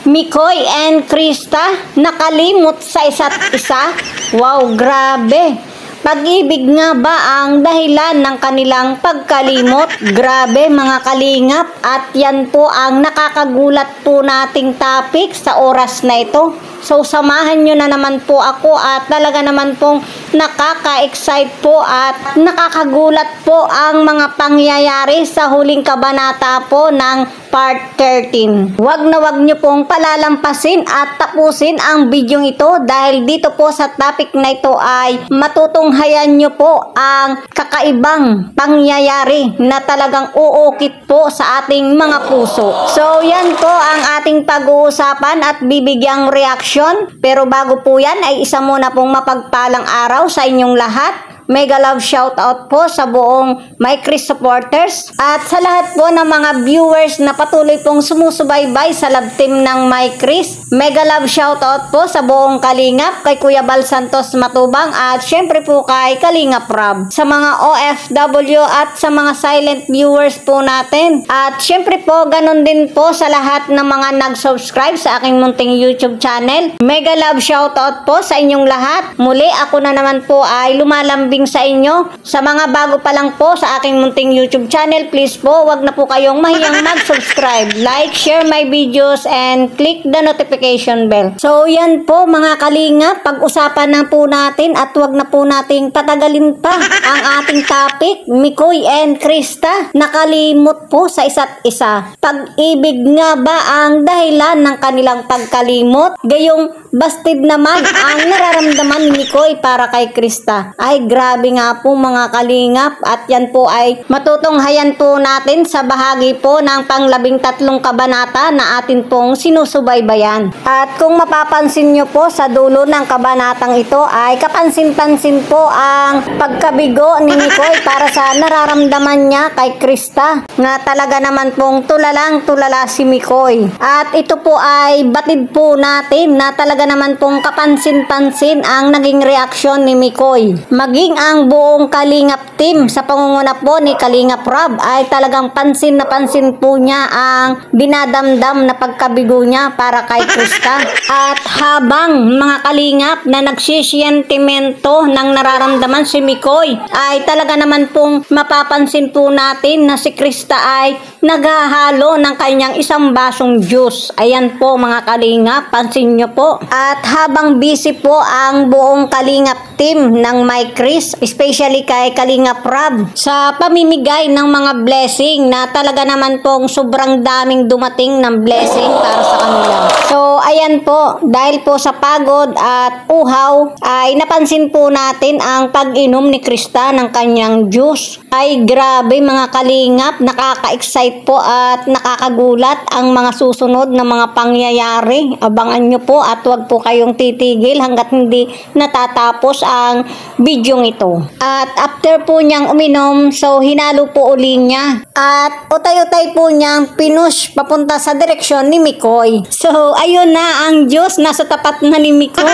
Mikoy and Krista nakalimot sa isa't isa? Wow, grabe! Pag-ibig nga ba ang dahilan ng kanilang pagkalimot? Grabe mga kalingap, at yan po ang nakakagulat po nating topic sa oras na ito. So samahan nyo na naman po ako at talaga naman pong nakaka-excite po at nakakagulat po ang mga pangyayari sa huling kabanata po ng part 13. Wag nyo pong palalampasin at tapusin ang bidyong ito dahil dito po sa topic na ito ay matutunghayan nyo po ang kakaibang pangyayari na talagang uukit po sa ating mga puso. So yan po ang ating pag-uusapan at bibigyang reaksyon. Pero bago po yan ay isa muna pong mapagpalang araw sa inyong lahat. Mega love shoutout po sa buong My Chris supporters at sa lahat po ng mga viewers na patuloy pong sumusubaybay sa love team ng My Chris. Mega love shoutout po sa buong Kalingap, kay Kuya Bal Santos Matubang at syempre po kay Kalingap Rob. Sa mga OFW at sa mga silent viewers po natin. At syempre po ganun din po sa lahat ng mga nag-subscribe sa aking munting YouTube channel. Mega love shoutout po sa inyong lahat. Muli ako na naman po ay lumalambing sa inyo. Sa mga bago pa lang po sa aking munting YouTube channel, please po, wag na po kayong mahiyang mag-subscribe, like, share my videos, and click the notification bell. So, yan po mga kalingap, pag-usapan na po natin at wag na po nating patagalin pa ang ating topic, Mikoy and Krista, nakalimot po sa isa't isa. Pag-ibig nga ba ang dahilan ng kanilang pagkalimot? Gayong bastid naman ang nararamdaman ni Mikoy para kay Krista. Ay, grabe nga po mga kalingap, at yan po ay matutunghayan po natin sa bahagi po ng pang-13 kabanata na atin pong sinusubaybayan. At kung mapapansin nyo po sa dulo ng kabanatang ito ay kapansin-pansin po ang pagkabigo ni Mikoy para sa nararamdaman niya kay Krista, nga talaga naman pong tulalang tulala si Mikoy. At ito po ay batid po natin na talaga naman pong kapansin-pansin ang naging reaksyon ni Mikoy. Maging ang buong Kalingap team sa pangunguna po ni Kalingap Rob ay talagang pansin na pansin po niya ang dinadamdam na pagkabigo niya para kay Krista. At habang mga kalingap na nagsisiyentimento ng nararamdaman si Mikoy ay talaga naman pong mapapansin po natin na si Krista ay naghahalo ng kanyang isang basong juice. Ayan po mga kalingap, pansin nyo po. At habang busy po ang buong Kalingap team ng My Chris, especially kay Kalingap Rob, sa pamimigay ng mga blessing na talaga naman pong sobrang daming dumating ng blessing para sa kanila. So, ayan po, dahil po sa pagod at uhaw, ay napansin po natin ang pag-inom ni Krista ng kanyang juice. Ay grabe mga kalingap, nakaka-excite po at nakakagulat ang mga susunod na mga pangyayari. Abangan nyo po at wag po kayong titigil hanggat hindi natatapos ang bidyong ito. At after po niyang uminom, so hinalo po uli niya. At utay-utay po niyang pinush papunta sa direksyon ni Mikoy. So ayun na ang Diyos, nasa tapat na ni Mikoy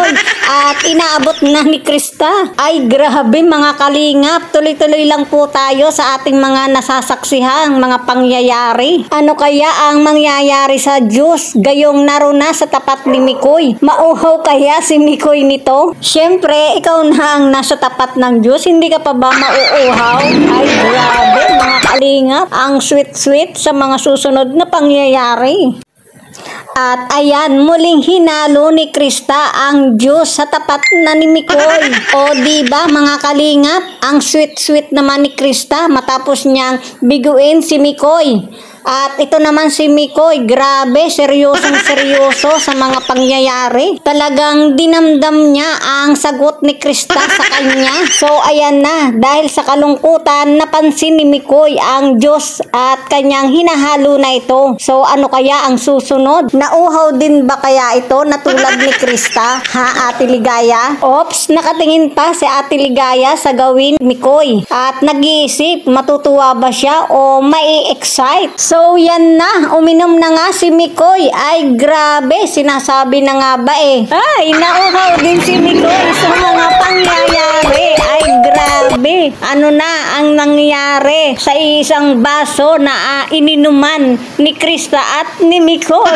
at inaabot na ni Krista. Ay grabe mga kalingap, tuloy-tuloy lang po tayo sa ating mga nasasaksihang mga pangyayari. Ano kaya ang mangyayari sa Diyos gayong naruna sa tapat ni Mikoy? Mauhaw kaya si Mikoy nito? Siyempre, ikaw na ang nasa tapat ng Diyos, hindi ka pa ba mauuhaw? Ay grabe mga kalingap, ang sweet-sweet sa mga susunod na pangyayari. At ayan, muling hinalo ni Krista ang Diyos sa tapat na ni Mikoy. O diba mga kalingap, ang sweet-sweet naman ni Krista matapos niyang biguin si Mikoy. At ito naman si Mikoy, grabe, seryosong-seryoso sa mga pangyayari. Talagang dinamdam niya ang sagot ni Krista sa kanya. So, ayan na. Dahil sa kalungkutan, napansin ni Mikoy ang Diyos at kanyang hinahalo na ito. So, ano kaya ang susunod? Nauhaw din ba kaya ito na tulad ni Krista? Ha, Ate Ligaya? Ops, nakatingin pa si Ate Ligaya sa gawin ni Mikoy. At nag-iisip, matutuwa ba siya o mai-excite? So, yan na. Uminom na nga si Mikoy. Ay, grabe. Sinasabi na nga ba eh. Ay, nauhaw din si Mikoy sa mga pangyayari. Ay, grabe. Ano na ang nangyari sa isang baso na ininuman ni Krista at ni Mikoy?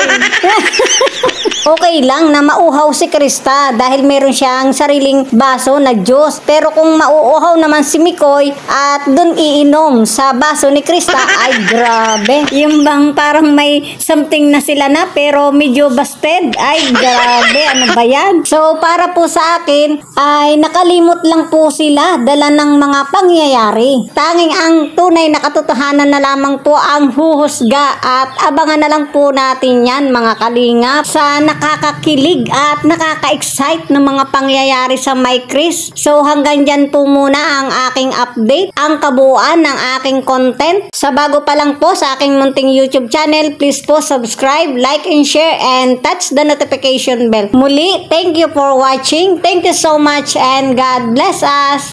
okay lang na mauhaw si Krista dahil meron siyang sariling baso na juice. Pero kung mauuhaw naman si Mikoy at dun iinom sa baso ni Krista, ay grabe. Yung bang parang may something na sila na pero medyo busted. Ay grabe, ano ba yan? So para po sa akin ay nakalimot lang po sila dala ng mga pangyayari. Tanging ang tunay na katotohanan na lamang po ang huhusga at abangan na lang po natin yan mga kalingap sa nakakakilig at nakaka-excite ng mga pangyayari sa My Kris. So hanggang dyan po muna ang aking update, ang kabuuan ng aking content. Sa bago pa lang po sa aking munting YouTube channel, please po subscribe, like and share and touch the notification bell. Muli, thank you for watching. Thank you so much and God bless us.